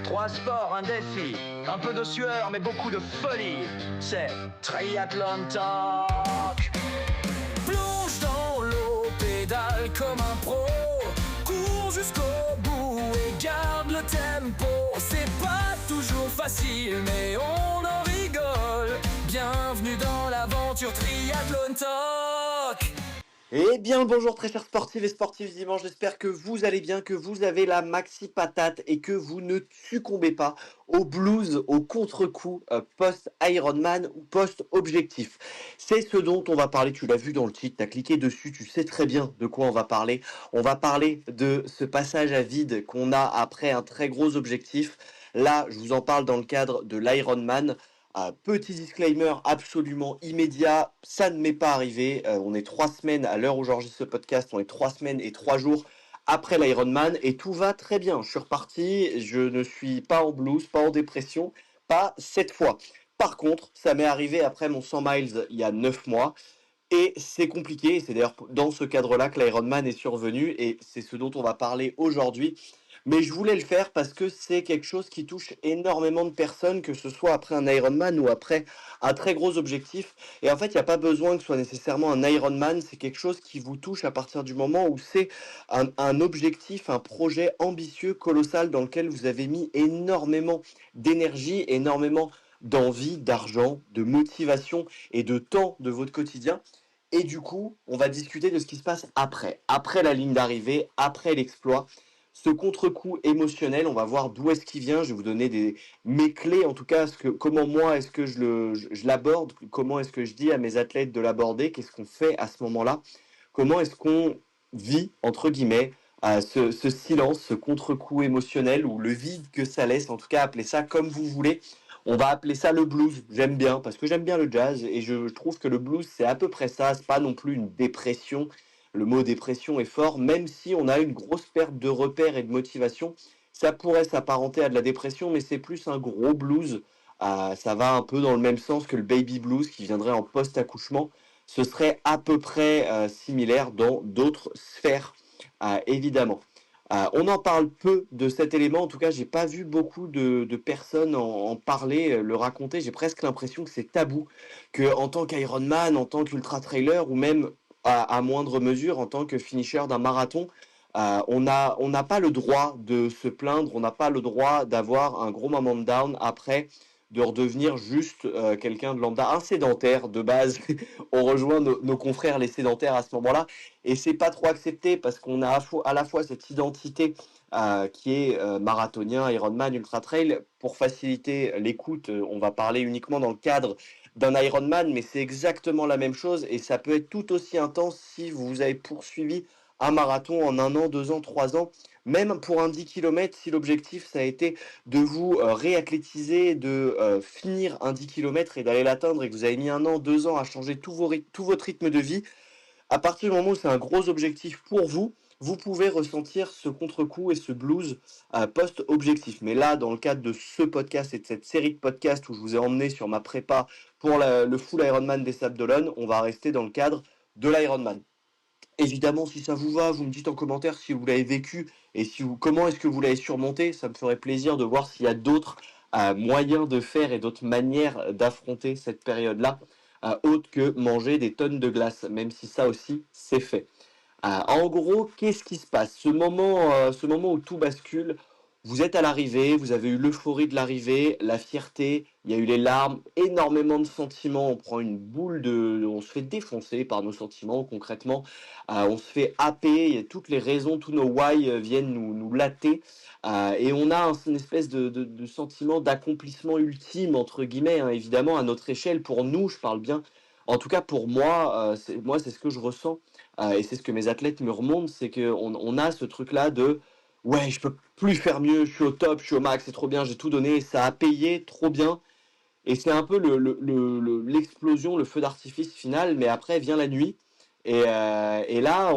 Trois sports, un défi, un peu de sueur mais beaucoup de folie. C'est Triathlon Talk. Plonge dans l'eau, pédale comme un pro. Cours jusqu'au bout et garde le tempo. C'est pas toujours facile mais on en rigole. Bienvenue dans l'aventure Triathlon Talk. Eh bien le bonjour très chers sportifs et sportifs dimanche, j'espère que vous allez bien, que vous avez la maxi patate et que vous ne succombez pas au blues, au contre-coup post-Ironman ou post-objectif. C'est ce dont on va parler, tu l'as vu dans le titre, tu as cliqué dessus, tu sais très bien de quoi on va parler. On va parler de ce passage à vide qu'on a après un très gros objectif. Là, je vous en parle dans le cadre de l'Ironman. Petit disclaimer absolument immédiat, ça ne m'est pas arrivé. On est 3 semaines à l'heure où j'enregistre ce podcast, on est 3 semaines et 3 jours après l'Ironman et tout va très bien. Je suis reparti, je ne suis pas en blues, pas en dépression, pas cette fois. Par contre, ça m'est arrivé après mon 100 miles il y a 9 mois. Et c'est compliqué, c'est d'ailleurs dans ce cadre-là que l'Ironman est survenu et c'est ce dont on va parler aujourd'hui. Mais je voulais le faire parce que c'est quelque chose qui touche énormément de personnes, que ce soit après un Ironman ou après un très gros objectif. Et en fait, il n'y a pas besoin que ce soit nécessairement un Ironman, c'est quelque chose qui vous touche à partir du moment où c'est un objectif, un projet ambitieux, colossal, dans lequel vous avez mis énormément d'énergie, énormément d'envie, d'argent, de motivation et de temps de votre quotidien. Et du coup, on va discuter de ce qui se passe après la ligne d'arrivée, après l'exploit. Ce contre-coup émotionnel, on va voir d'où est-ce qu'il vient. Je vais vous donner mes clés, en tout cas, comment moi est-ce que je l'aborde, comment est-ce que je dis à mes athlètes de l'aborder, qu'est-ce qu'on fait à ce moment-là, comment est-ce qu'on vit, entre guillemets, ce silence, ce contre-coup émotionnel ou le vide que ça laisse, en tout cas, appelez ça comme vous voulez. On va appeler ça le blues, j'aime bien, parce que j'aime bien le jazz, et je trouve que le blues, c'est à peu près ça, c'est pas non plus une dépression. Le mot dépression est fort, même si on a une grosse perte de repères et de motivation, ça pourrait s'apparenter à de la dépression, mais c'est plus un gros blues. Ça va un peu dans le même sens que le baby blues qui viendrait en post-accouchement. Ce serait à peu près similaire dans d'autres sphères, évidemment. On en parle peu de cet élément, en tout cas j'ai pas vu beaucoup de personnes en parler, le raconter, j'ai presque l'impression que c'est tabou, que en tant qu'Ironman, en tant qu'ultra trailer ou même à moindre mesure en tant que finisher d'un marathon, on n'a pas le droit de se plaindre, on n'a pas le droit d'avoir un gros moment de down après, de redevenir juste quelqu'un de lambda, un sédentaire de base. On rejoint nos confrères les sédentaires à ce moment-là, et c'est pas trop accepté parce qu'on a à la fois cette identité qui est marathonien, Ironman, ultra trail. Pour faciliter l'écoute, on va parler uniquement dans le cadre d'un Ironman, mais c'est exactement la même chose et ça peut être tout aussi intense si vous avez poursuivi un marathon en 1 an, 2 ans, 3 ans, même pour un 10 km, si l'objectif ça a été de vous réathlétiser, de finir un 10 km et d'aller l'atteindre et que vous avez mis 1 an, 2 ans à changer tout votre rythme de vie, à partir du moment où c'est un gros objectif pour vous, vous pouvez ressentir ce contre-coup et ce blues post-objectif. Mais là, dans le cadre de ce podcast et de cette série de podcasts où je vous ai emmené sur ma prépa pour le full Ironman des Sables d'Olonne, on va rester dans le cadre de l'Ironman. Évidemment, si ça vous va, vous me dites en commentaire si vous l'avez vécu et comment est-ce que vous l'avez surmonté. Ça me ferait plaisir de voir s'il y a d'autres moyens de faire et d'autres manières d'affronter cette période-là, autre que manger des tonnes de glace, même si ça aussi, c'est fait. En gros, qu'est-ce qui se passe? Ce moment où tout bascule, vous êtes à l'arrivée, vous avez eu l'euphorie de l'arrivée, la fierté, il y a eu les larmes, énormément de sentiments, on prend une on se fait défoncer par nos sentiments concrètement, on se fait happer, il y a toutes les raisons, tous nos why viennent nous latter, et on a une espèce de sentiment d'accomplissement ultime, entre guillemets, hein, évidemment, à notre échelle, pour nous, je parle bien, en tout cas pour moi, c'est ce que je ressens. Et c'est ce que mes athlètes me remontent, c'est qu'on a ce truc-là de « ouais, je peux plus faire mieux, je suis au top, je suis au max, c'est trop bien, j'ai tout donné, ça a payé, trop bien ». Et c'est un peu l'explosion, le feu d'artifice final, mais après vient la nuit. Et là,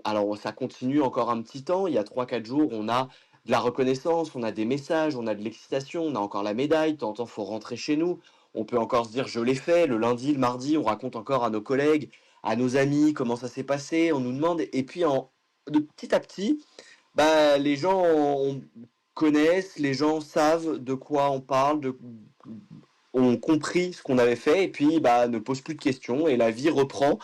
alors ça continue encore un petit temps, il y a 3-4 jours, on a de la reconnaissance, on a des messages, on a de l'excitation, on a encore la médaille, de temps en temps, faut rentrer chez nous. On peut encore se dire « je l'ai fait », le lundi, le mardi, on raconte encore à nos collègues, à nos amis, comment ça s'est passé, on nous demande, et puis de petit à petit, les gens connaissent, les gens savent de quoi on parle, ont compris ce qu'on avait fait et puis bah, ne posent plus de questions et la vie reprend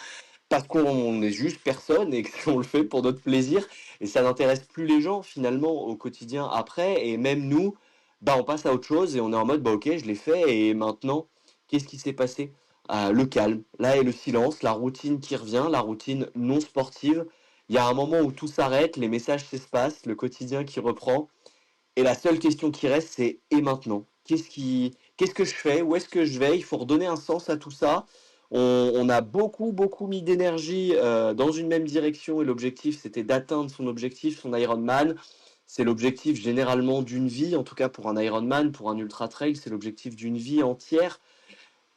parce qu'on est juste personne et qu'on le fait pour notre plaisir et ça n'intéresse plus les gens finalement au quotidien après et même nous, bah, on passe à autre chose et on est en mode bah ok je l'ai fait et maintenant qu'est-ce qui s'est passé? Le calme, là et le silence, la routine qui revient, la routine non sportive. Il y a un moment où tout s'arrête, les messages s'espacent, le quotidien qui reprend et la seule question qui reste, c'est et maintenant? Qu'est-ce que je fais? Où est-ce que je vais? Il faut redonner un sens à tout ça. On a beaucoup mis d'énergie dans une même direction et l'objectif, c'était d'atteindre son objectif, son Ironman. C'est l'objectif généralement d'une vie, en tout cas pour un Ironman, pour un ultra trail, c'est l'objectif d'une vie entière.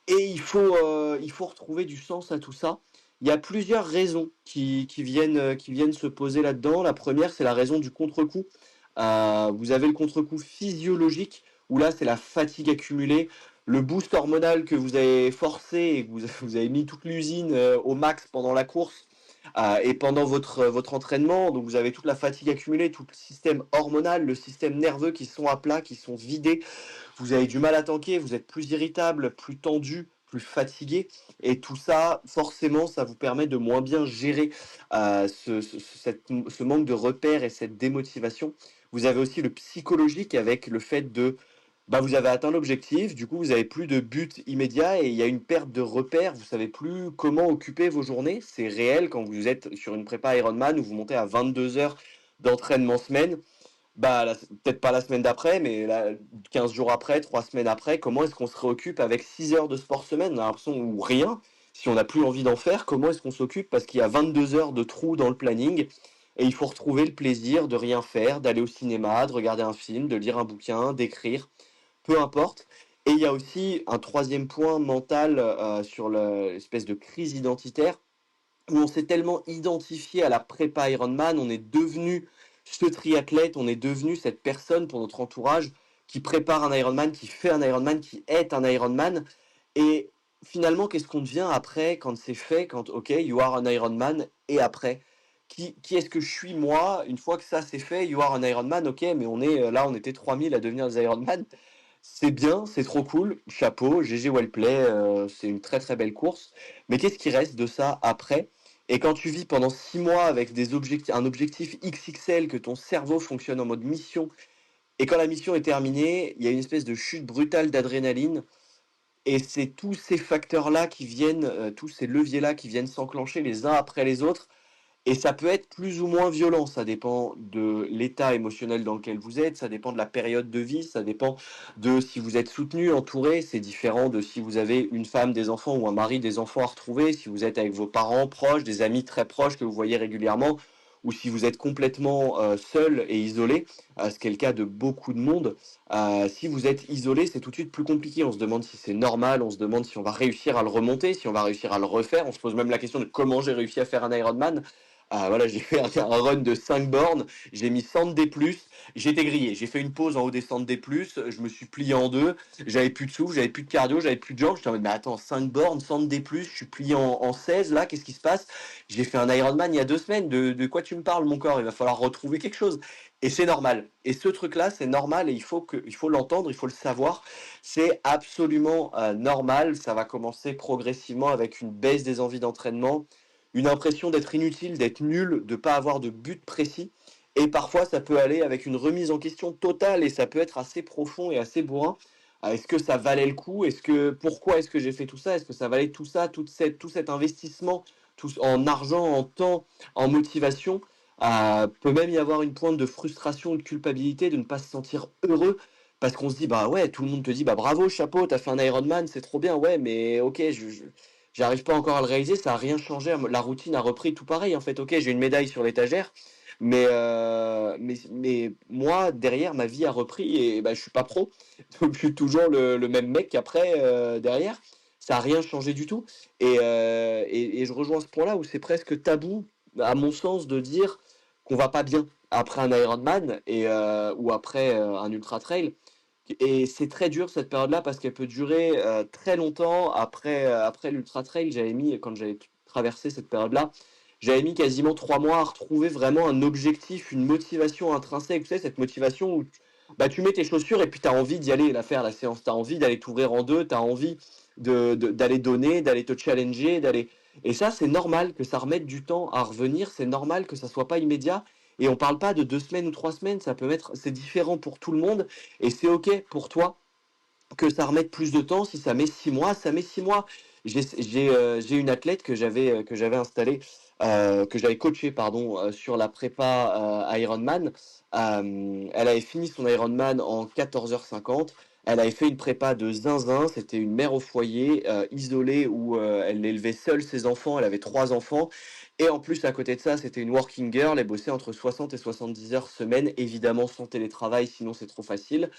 Et il faut retrouver du sens à tout ça. Il y a plusieurs raisons qui viennent se poser là-dedans. La première, c'est la raison du contre-coup. Vous avez le contre-coup physiologique, où là, c'est la fatigue accumulée, le boost hormonal que vous avez forcé et que vous avez mis toute l'usine au max pendant la course et pendant votre entraînement. Donc vous avez toute la fatigue accumulée, tout le système hormonal, le système nerveux qui sont à plat, qui sont vidés. Vous avez du mal à tanker, vous êtes plus irritable, plus tendu, plus fatigué. Et tout ça, forcément, ça vous permet de moins bien gérer ce manque de repères et cette démotivation. Vous avez aussi le psychologique avec le fait de bah, vous avez atteint l'objectif, du coup vous avez plus de but immédiat et il y a une perte de repères, vous savez plus comment occuper vos journées, c'est réel quand vous êtes sur une prépa Ironman où vous montez à 22 heures d'entraînement semaine, bah peut-être pas la semaine d'après, mais là, 15 jours après, 3 semaines après, comment est-ce qu'on se réoccupe avec 6 heures de sport semaine? On a l'impression ou rien, si on n'a plus envie d'en faire, comment est-ce qu'on s'occupe? Parce qu'il y a 22 heures de trou dans le planning et il faut retrouver le plaisir de rien faire, d'aller au cinéma, de regarder un film, de lire un bouquin, d'écrire peu importe. Et il y a aussi un troisième point mental sur l'espèce de crise identitaire où on s'est tellement identifié à la prépa Ironman, on est devenu ce triathlète, on est devenu cette personne pour notre entourage qui prépare un Ironman, qui fait un Ironman, qui est un Ironman. Et finalement, qu'est-ce qu'on devient après quand c'est fait, quand ok, you are an Ironman, et après qui est-ce que je suis moi une fois que ça c'est fait, you are an Ironman, ok, mais on est là, on était 3000 à devenir des Ironman. C'est bien, c'est trop cool, chapeau, GG Wellplay, c'est une très belle course. Mais qu'est-ce qui reste de ça après? Et quand tu vis pendant 6 mois avec un objectif XXL, que ton cerveau fonctionne en mode mission, et quand la mission est terminée, il y a une espèce de chute brutale d'adrénaline, et c'est tous ces facteurs-là qui viennent, tous ces leviers-là qui viennent s'enclencher les uns après les autres, et ça peut être plus ou moins violent, ça dépend de l'état émotionnel dans lequel vous êtes, ça dépend de la période de vie, ça dépend de si vous êtes soutenu, entouré, c'est différent de si vous avez une femme, des enfants ou un mari, des enfants à retrouver, si vous êtes avec vos parents proches, des amis très proches que vous voyez régulièrement, ou si vous êtes complètement seul et isolé, ce qui est le cas de beaucoup de monde. Si vous êtes isolé, c'est tout de suite plus compliqué, on se demande si c'est normal, on se demande si on va réussir à le remonter, si on va réussir à le refaire, on se pose même la question de comment j'ai réussi à faire un Ironman. Voilà, j'ai fait un run de 5 bornes, j'ai mis 100 D+, j'ai été grillé. J'ai fait une pause en haut des 100 D+, je me suis plié en deux, j'avais plus de souffle, j'avais plus de cardio, j'avais plus de jambes. J'étais en mode, mais attends, 5 bornes, 100 D+, je suis plié en 16, là, qu'est-ce qui se passe? J'ai fait un Ironman il y a 2 semaines, de quoi tu me parles, mon corps? Il va falloir retrouver quelque chose. Et c'est normal. Et ce truc-là, c'est normal et il faut l'entendre, il faut le savoir. C'est absolument normal. Ça va commencer progressivement avec une baisse des envies d'entraînement, une impression d'être inutile, d'être nul, de ne pas avoir de but précis. Et parfois, ça peut aller avec une remise en question totale et ça peut être assez profond et assez bourrin. Est-ce que ça valait le coup? Pourquoi est-ce que j'ai fait tout ça? Est-ce que ça valait tout ça, tout cet investissement en argent, en temps, en motivation? Peut même y avoir une pointe de frustration, de culpabilité, de ne pas se sentir heureux parce qu'on se dit, bah ouais, tout le monde te dit, bah bravo, chapeau, t'as fait un Ironman, c'est trop bien, ouais, mais ok, j'arrive pas encore à le réaliser, ça a rien changé, la routine a repris tout pareil, en fait, ok, j'ai une médaille sur l'étagère, mais moi, derrière, ma vie a repris et bah, je suis pas pro, donc je suis toujours le même mec qu'après, derrière, ça a rien changé du tout, et je rejoins ce point-là où c'est presque tabou, à mon sens, de dire qu'on va pas bien après un Ironman ou après un ultra trail. Et c'est très dur cette période-là parce qu'elle peut durer très longtemps. Après l'ultra trail, quand j'avais traversé cette période-là, j'avais mis quasiment 3 mois à retrouver vraiment un objectif, une motivation intrinsèque. Vous savez, cette motivation où bah, tu mets tes chaussures et puis tu as envie d'y aller la faire la séance. Tu as envie d'aller t'ouvrir en deux, tu as envie d'aller donner, d'aller te challenger, d'aller. Et ça, c'est normal que ça remette du temps à revenir, c'est normal que ça soit pas immédiat. Et on parle pas de 2 semaines ou 3 semaines, ça peut être, c'est différent pour tout le monde et c'est ok pour toi que ça remette plus de temps. Si ça met 6 mois, ça met 6 mois. J'ai une athlète que j'avais installée, que j'avais coachée pardon, sur la prépa Ironman. Elle avait fini son Ironman en 14h50. Elle avait fait une prépa de zinzin. C'était une mère au foyer, isolée, où elle élevait seule ses enfants. Elle avait 3 enfants. Et en plus, à côté de ça, c'était une working girl. Elle bossait entre 60 et 70 heures semaine, évidemment sans télétravail, sinon c'est trop facile.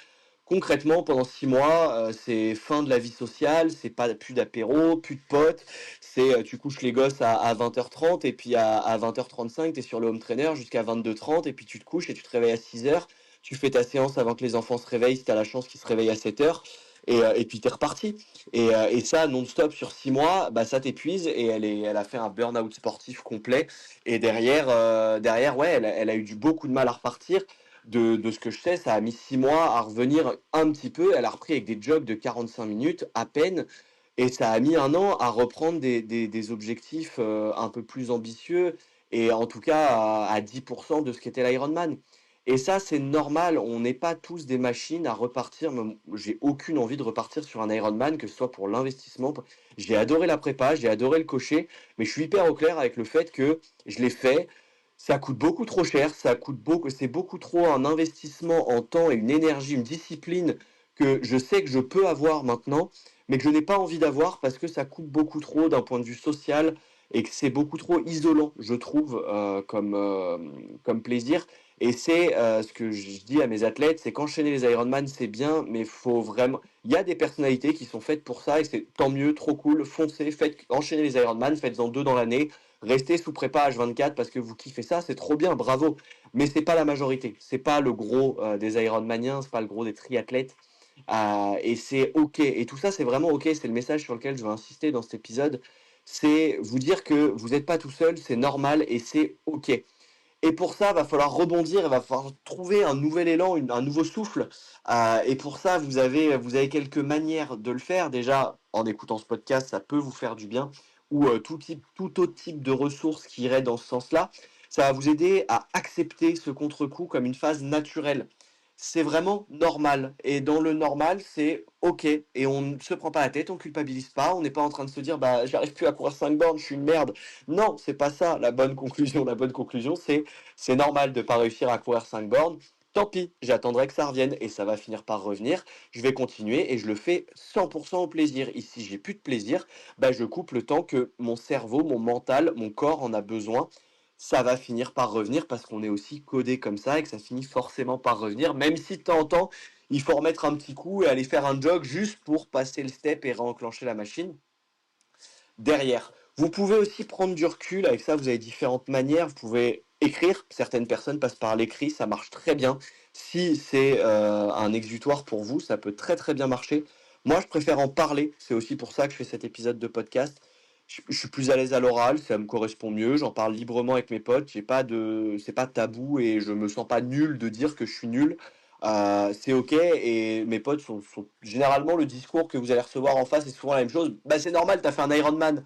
Concrètement, pendant 6 mois, c'est fin de la vie sociale, c'est pas plus d'apéro, plus de potes, c'est tu couches les gosses à 20h30 et puis à 20h35, tu es sur le home trainer jusqu'à 22h30 et puis tu te couches et tu te réveilles à 6h, tu fais ta séance avant que les enfants se réveillent si tu as la chance qu'ils se réveillent à 7h et puis tu es reparti. Et ça, non-stop sur 6 mois, bah, ça t'épuise et elle a fait un burn-out sportif complet. Et derrière ouais, elle a eu beaucoup de mal à repartir de ce que je sais, ça a mis 6 mois à revenir un petit peu. Elle a repris avec des jogs de 45 minutes à peine. Et ça a mis 1 an à reprendre des objectifs un peu plus ambitieux. Et en tout cas à 10% de ce qu'était l'Ironman. Et ça, c'est normal. On n'est pas tous des machines à repartir. J'ai aucune envie de repartir sur un Ironman, que ce soit pour l'investissement. J'ai adoré la prépa, j'ai adoré le cocher. Mais je suis hyper au clair avec le fait que je l'ai fait. Ça coûte beaucoup trop cher, c'est beaucoup trop un investissement en temps et une énergie, une discipline que je sais que je peux avoir maintenant, mais que je n'ai pas envie d'avoir parce que ça coûte beaucoup trop d'un point de vue social et que c'est beaucoup trop isolant, je trouve, comme plaisir. Et c'est ce que je dis à mes athlètes, c'est qu'enchaîner les Ironman, c'est bien, mais faut vraiment. Il y a des personnalités qui sont faites pour ça et c'est tant mieux, trop cool, foncez, enchaînez les Ironman, faites-en 2 dans l'année. Restez sous prépa H24 parce que vous kiffez ça, c'est trop bien, bravo. Mais c'est pas la majorité, c'est pas le gros des Ironmaniens, c'est pas le gros des triathlètes. Et c'est ok. Et tout ça, c'est vraiment ok. C'est le message sur lequel je veux insister dans cet épisode. C'est vous dire que vous n'êtes pas tout seul, c'est normal et c'est ok. Et pour ça, va falloir rebondir, il va falloir trouver un nouvel élan, un nouveau souffle. Et pour ça, vous avez quelques manières de le faire. Déjà, en écoutant ce podcast, ça peut vous faire du bien. Ou tout autre type de ressources qui irait dans ce sens-là. Ça va vous aider à accepter ce contre-coup comme une phase naturelle. C'est vraiment normal. Et dans le normal, c'est ok. Et on ne se prend pas la tête, on culpabilise pas. On n'est pas en train de se dire, bah, j'arrive plus à courir 5 bornes, je suis une merde. Non, c'est pas ça la bonne conclusion. La bonne conclusion, c'est normal de ne pas réussir à courir 5 bornes. Tant pis, j'attendrai que ça revienne et ça va finir par revenir. Je vais continuer et je le fais 100% au plaisir. Ici, j'ai plus de plaisir, bah, je coupe le temps que mon cerveau, mon mental, mon corps en a besoin. Ça va finir par revenir parce qu'on est aussi codé comme ça et que ça finit forcément par revenir. Même si de temps en temps, il faut remettre un petit coup et aller faire un jog juste pour passer le step et réenclencher la machine derrière. Vous pouvez aussi prendre du recul, avec ça vous avez différentes manières, vous pouvez écrire, certaines personnes passent par l'écrit, ça marche très bien. Si c'est un exutoire pour vous, ça peut très très bien marcher. Moi je préfère en parler, c'est aussi pour ça que je fais cet épisode de podcast. Je suis plus à l'aise à l'oral, ça me correspond mieux, j'en parle librement avec mes potes, c'est pas tabou et je me sens pas nul de dire que je suis nul. C'est ok et mes potes sont généralement le discours que vous allez recevoir en face est souvent la même chose. Bah c'est normal, t'as fait un Ironman.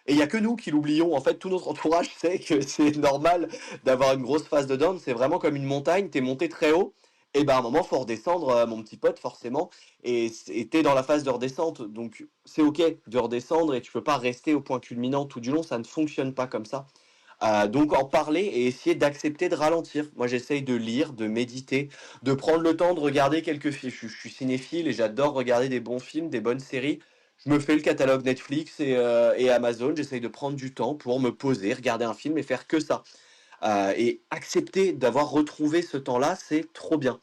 Et il y a que nous qui l'oublions. En fait, tout notre entourage sait que c'est normal d'avoir une grosse phase de down. C'est vraiment comme une montagne. T'es monté très haut. Et ben à un moment, faut redescendre, mon petit pote, forcément. Et t'es dans la phase de redescente. Donc c'est ok de redescendre et tu peux pas rester au point culminant tout du long. Ça ne fonctionne pas comme ça. Donc en parler et essayer d'accepter de ralentir. Moi j'essaye de lire, de méditer, de prendre le temps de regarder quelques films. Je suis cinéphile et j'adore regarder des bons films, des bonnes séries. Je me fais le catalogue Netflix et Amazon. J'essaye de prendre du temps pour me poser, regarder un film et faire que ça. Et accepter d'avoir retrouvé ce temps-là, c'est trop bien.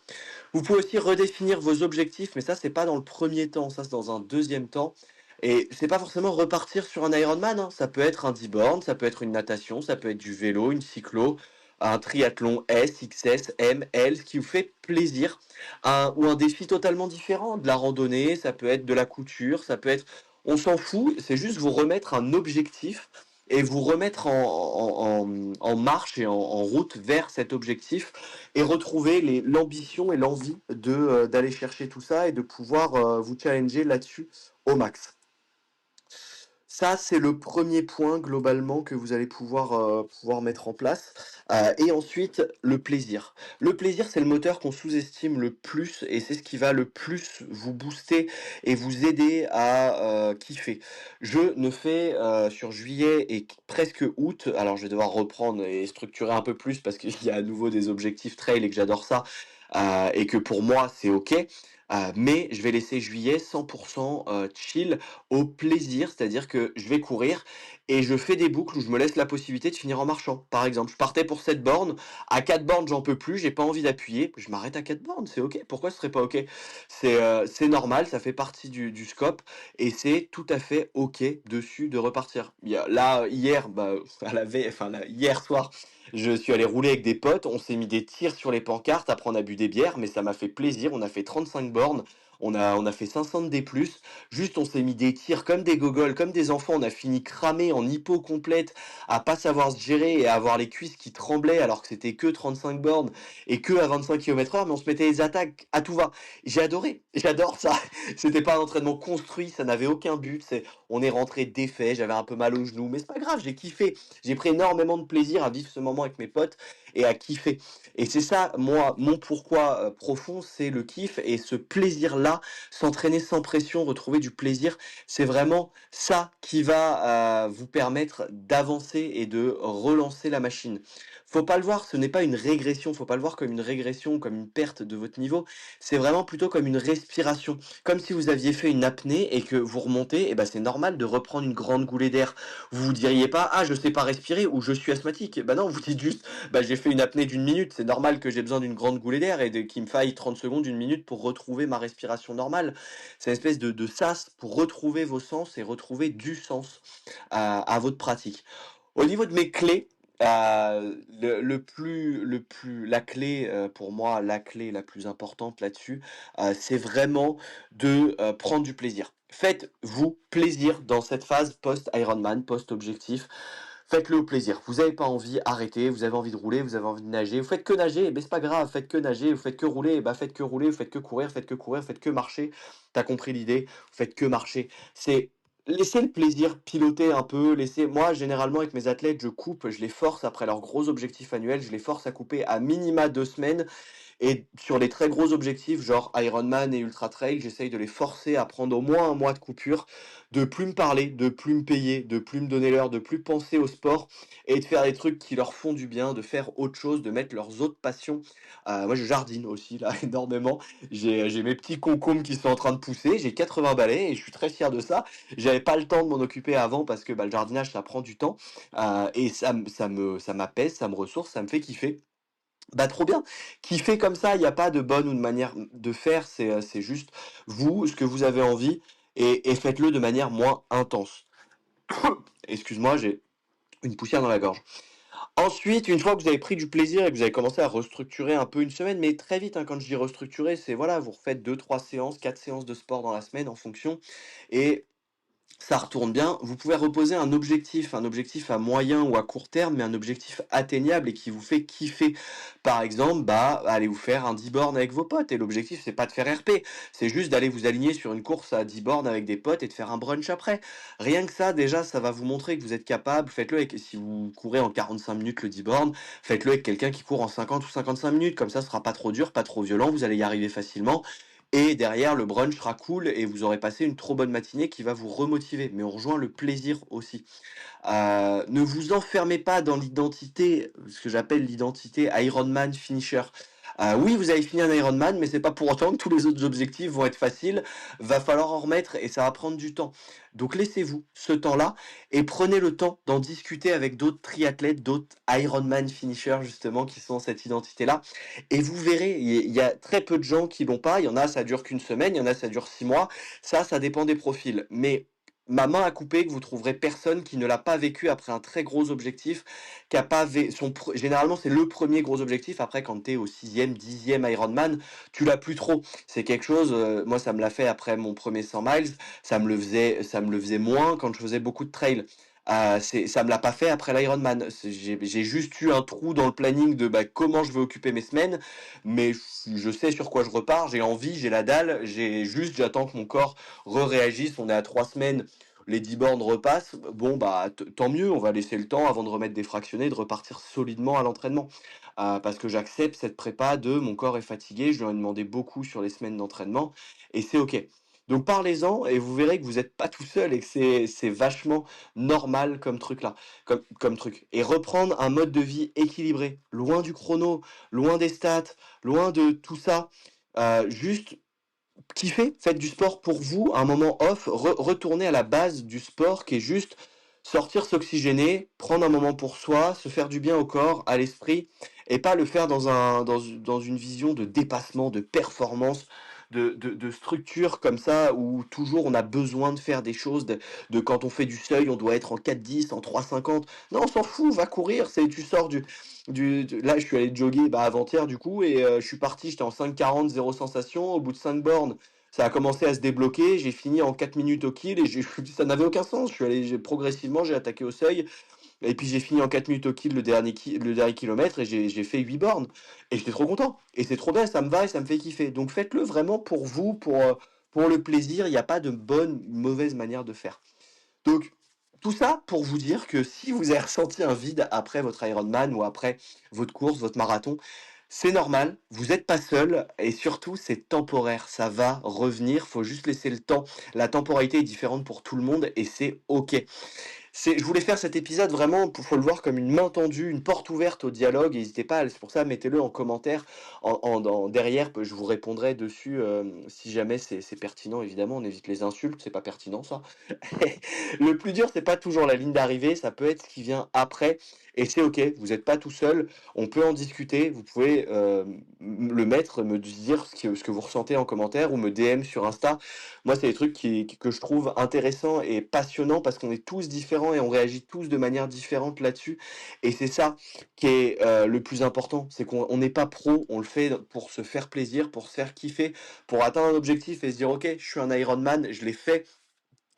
Vous pouvez aussi redéfinir vos objectifs, mais ça, c'est pas dans le premier temps, ça, c'est dans un deuxième temps. Et c'est pas forcément repartir sur un Ironman, hein. Ça peut être un 10 bornes, ça peut être une natation, ça peut être du vélo, une cyclo, un triathlon S, XS, M, L, ce qui vous fait plaisir. Ou un défi totalement différent, de la randonnée, ça peut être de la couture, ça peut être. On s'en fout, c'est juste vous remettre un objectif et vous remettre en marche et en route vers cet objectif et retrouver l'ambition et l'envie d'aller chercher tout ça et de pouvoir vous challenger là-dessus au max. Ça, c'est le premier point globalement que vous allez pouvoir mettre en place. Et ensuite, le plaisir. Le plaisir, c'est le moteur qu'on sous-estime le plus et c'est ce qui va le plus vous booster et vous aider à kiffer. Je ne fais sur juillet et presque août, alors je vais devoir reprendre et structurer un peu plus parce qu'il y a à nouveau des objectifs trail et que j'adore ça et que pour moi, c'est OK. Mais je vais laisser juillet 100% chill au plaisir, c'est-à-dire que je vais courir et je fais des boucles où je me laisse la possibilité de finir en marchant. Par exemple, je partais pour 7 bornes, à 4 bornes j'en peux plus, j'ai pas envie d'appuyer, je m'arrête à 4 bornes, c'est ok. Pourquoi ce serait pas ok? C'est normal, ça fait partie du scope et c'est tout à fait ok dessus de repartir. Là, hier, hier soir, je suis allé rouler avec des potes, on s'est mis des tirs sur les pancartes, après on a bu des bières, mais ça m'a fait plaisir, on a fait 35 bornes, on a fait 500 de D+, juste on s'est mis des tirs comme des gogoles, comme des enfants, on a fini cramé en hypo complète, à pas savoir se gérer et à avoir les cuisses qui tremblaient alors que c'était que 35 bornes et que à 25 km/h, mais on se mettait les attaques à tout va. J'ai adoré, j'adore ça. C'était pas un entraînement construit, ça n'avait aucun but, on est rentré défait, j'avais un peu mal aux genoux, mais c'est pas grave, j'ai kiffé. J'ai pris énormément de plaisir à vivre ce moment avec mes potes et à kiffer. Et c'est ça, moi, mon pourquoi profond, c'est le kiff et ce plaisir-là, s'entraîner sans pression, retrouver du plaisir, c'est vraiment ça qui va vous permettre d'avancer et de relancer la machine. Faut pas le voir, ce n'est pas une régression, faut pas le voir comme une régression, comme une perte de votre niveau, c'est vraiment plutôt comme une respiration. Comme si vous aviez fait une apnée et que vous remontez, et ben c'est normal de reprendre une grande goulée d'air. Vous vous diriez pas, ah je sais pas respirer ou je suis asthmatique. Ben non, vous dites juste, bah, j'ai fait une apnée d'une minute, c'est normal que j'ai besoin d'une grande goulée d'air et qu'il me faille 30 secondes, une minute pour retrouver ma respiration normale. C'est une espèce de sas pour retrouver vos sens et retrouver du sens à votre pratique. Au niveau de mes clés, la clé, pour moi, la clé la plus importante là-dessus, c'est vraiment de prendre du plaisir. Faites-vous plaisir dans cette phase post-Ironman, post-objectif. Faites-le au plaisir. Vous n'avez pas envie, arrêtez. Vous avez envie de rouler, vous avez envie de nager. Vous faites que nager, mais c'est pas grave. Faites que nager, vous faites que rouler, faites que rouler. Vous faites que courir, faites que marcher. T'as compris l'idée? Vous faites que marcher. C'est laissez le plaisir piloter un peu. Moi, généralement, avec mes athlètes, je coupe, je les force après leurs gros objectifs annuels. Je les force à couper à minima 2 semaines. Et sur les très gros objectifs, genre Ironman et Ultra Trail, j'essaye de les forcer à prendre au moins un mois de coupure, de plus me parler, de plus me payer, de plus me donner l'heure, de plus penser au sport et de faire des trucs qui leur font du bien, de faire autre chose, de mettre leurs autres passions. Moi, je jardine aussi, là, énormément. J'ai mes petits concombres qui sont en train de pousser, j'ai 80 balais et je suis très fier de ça. J'avais pas le temps de m'en occuper avant parce que le jardinage, ça prend du temps et ça m'apaise, ça me ressource, ça me fait kiffer. Bah trop bien, kiffer comme ça, il n'y a pas de bonne ou de manière de faire, c'est juste vous, ce que vous avez envie, et faites-le de manière moins intense. Excuse-moi, j'ai une poussière dans la gorge. Ensuite, une fois que vous avez pris du plaisir et que vous avez commencé à restructurer un peu une semaine, mais très vite, hein, quand je dis restructurer, c'est voilà, vous refaites 2, 3 séances, 4 séances de sport dans la semaine en fonction, et ça retourne bien. Vous pouvez reposer un objectif à moyen ou à court terme, mais un objectif atteignable et qui vous fait kiffer. Par exemple, allez vous faire un 10 bornes avec vos potes. Et l'objectif, c'est pas de faire RP, c'est juste d'aller vous aligner sur une course à 10 bornes avec des potes et de faire un brunch après. Rien que ça, déjà, ça va vous montrer que vous êtes capable. Faites-le si vous courez en 45 minutes le 10 bornes, faites-le avec quelqu'un qui court en 50 ou 55 minutes. Comme ça, ce sera pas trop dur, pas trop violent, vous allez y arriver facilement. Et derrière, le brunch sera cool et vous aurez passé une trop bonne matinée qui va vous remotiver. Mais on rejoint le plaisir aussi. Ne vous enfermez pas dans l'identité, ce que j'appelle l'identité Ironman finisher. Oui, vous avez fini un Ironman, mais c'est pas pour autant que tous les autres objectifs vont être faciles. Va falloir en remettre et ça va prendre du temps. Donc laissez-vous ce temps-là et prenez le temps d'en discuter avec d'autres triathlètes, d'autres Ironman finishers justement qui sont cette identité-là. Et vous verrez, il y a très peu de gens qui l'ont pas. Il y en a, ça dure qu'une semaine, il y en a, ça dure 6 mois. Ça dépend des profils. Mais ma main à couper, que vous trouverez personne qui ne l'a pas vécu après un très gros objectif, qui a pas généralement c'est le premier gros objectif. Après, quand tu es au 6e, 10e Ironman, tu l'as plus trop. C'est quelque chose, moi ça me l'a fait après mon premier 100 miles, ça me le faisait moins quand je faisais beaucoup de trail. Ça me l'a pas fait après l'Ironman. J'ai juste eu un trou dans le planning de comment je vais occuper mes semaines, mais je sais sur quoi je repars, j'ai envie, j'ai la dalle, j'attends que mon corps re-réagisse. On est à 3 semaines, les 10 bornes repassent. Bon, tant mieux, on va laisser le temps avant de remettre des fractionnés, de repartir solidement à l'entraînement. Parce que j'accepte cette prépa de mon corps est fatigué, je lui en ai demandé beaucoup sur les semaines d'entraînement, et c'est ok. Donc parlez-en et vous verrez que vous n'êtes pas tout seul et que c'est vachement normal comme truc là, comme truc. Et reprendre un mode de vie équilibré, loin du chrono, loin des stats, loin de tout ça. Juste kiffez, faites du sport pour vous, un moment off, retournez à la base du sport qui est juste sortir s'oxygéner, prendre un moment pour soi, se faire du bien au corps, à l'esprit, et pas le faire dans une vision de dépassement, de performance, de structure comme ça, où toujours on a besoin de faire des choses, de quand on fait du seuil, on doit être en 4,10, en 3,50. Non, on s'en fout, va courir, tu sors là, je suis allé jogger avant-hier du coup, et je suis parti, j'étais en 5,40, zéro sensation. Au bout de 5 bornes, ça a commencé à se débloquer. J'ai fini en 4 minutes au kill et ça n'avait aucun sens. Progressivement, j'ai attaqué au seuil. Et puis j'ai fini en 4 minutes au kill le dernier kilomètre et j'ai fait 8 bornes. Et j'étais trop content. Et c'est trop bien, ça me va et ça me fait kiffer. Donc faites-le vraiment pour vous, pour le plaisir. Il n'y a pas de bonne ou mauvaise manière de faire. Donc, tout ça pour vous dire que si vous avez ressenti un vide après votre Ironman ou après votre course, votre marathon, c'est normal, vous n'êtes pas seul et surtout c'est temporaire, ça va revenir, faut juste laisser le temps. La temporalité est différente pour tout le monde et c'est ok. Je voulais faire cet épisode vraiment, faut le voir comme une main tendue, une porte ouverte au dialogue. N'hésitez pas, c'est pour ça, mettez-le en commentaire, derrière, je vous répondrai dessus si jamais c'est pertinent. Évidemment, on évite les insultes, c'est pas pertinent ça. Le plus dur, c'est pas toujours la ligne d'arrivée, ça peut être ce qui vient après, et c'est ok. Vous n'êtes pas tout seul, on peut en discuter. Vous pouvez le mettre, me dire ce que vous ressentez en commentaire ou me DM sur Insta. Moi, c'est des trucs que je trouve intéressants et passionnants parce qu'on est tous différents et on réagit tous de manière différente là-dessus. Et c'est ça qui est le plus important, c'est qu'on n'est pas pro, on le fait pour se faire plaisir, pour se faire kiffer, pour atteindre un objectif et se dire ok, je suis un Ironman, je l'ai fait.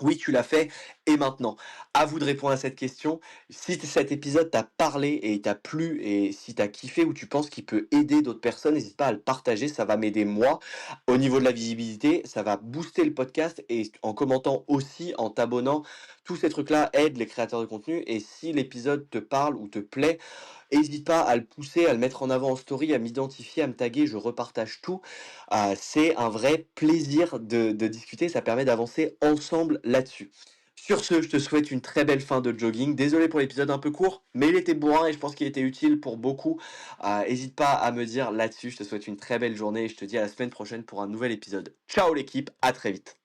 Oui, tu l'as fait, et maintenant, à vous de répondre à cette question. Si cet épisode t'a parlé et il t'a plu, et si t'as kiffé ou tu penses qu'il peut aider d'autres personnes, n'hésite pas à le partager, ça va m'aider moi. Au niveau de la visibilité, ça va booster le podcast, et en commentant aussi, en t'abonnant, tous ces trucs-là aident les créateurs de contenu, et si l'épisode te parle ou te plaît, n'hésite pas à le pousser, à le mettre en avant en story, à m'identifier, à me taguer, je repartage tout. C'est un vrai plaisir de discuter, ça permet d'avancer ensemble là-dessus. Sur ce, je te souhaite une très belle fin de jogging. Désolé pour l'épisode un peu court, mais il était bourrin et je pense qu'il était utile pour beaucoup. N'hésite pas à me dire là-dessus. Je te souhaite une très belle journée et je te dis à la semaine prochaine pour un nouvel épisode. Ciao l'équipe, à très vite.